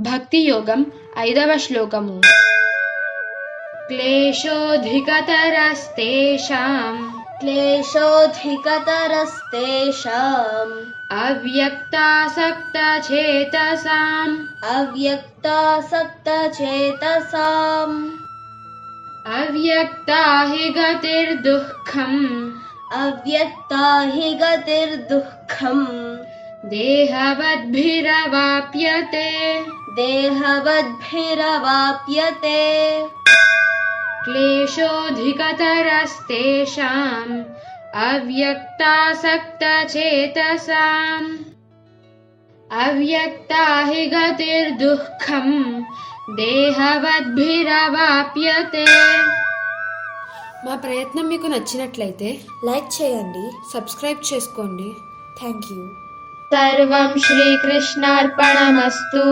భక్తి యోగం 5వ శ్లోకము. క్లేశోధికతరస్తేషాం అవ్యక్తాసక్తచేతసాం అవ్యక్తా హి గతిర్దుఃఖం దేహవద్భిరవాప్యతే క్లేశోధికతరస్తేషాం అవ్యక్తాసక్తచేతసాం అవ్యక్తా హి గతిర్దుఃఖం దేహవద్భిరవాప్యతే. మా ప్రయత్నం మీకు నచ్చినట్లయితే లైక్ చేయండి, సబ్స్క్రైబ్ చేసుకోండి. Thank you. సర్వం శ్రీకృష్ణార్పణమస్తు.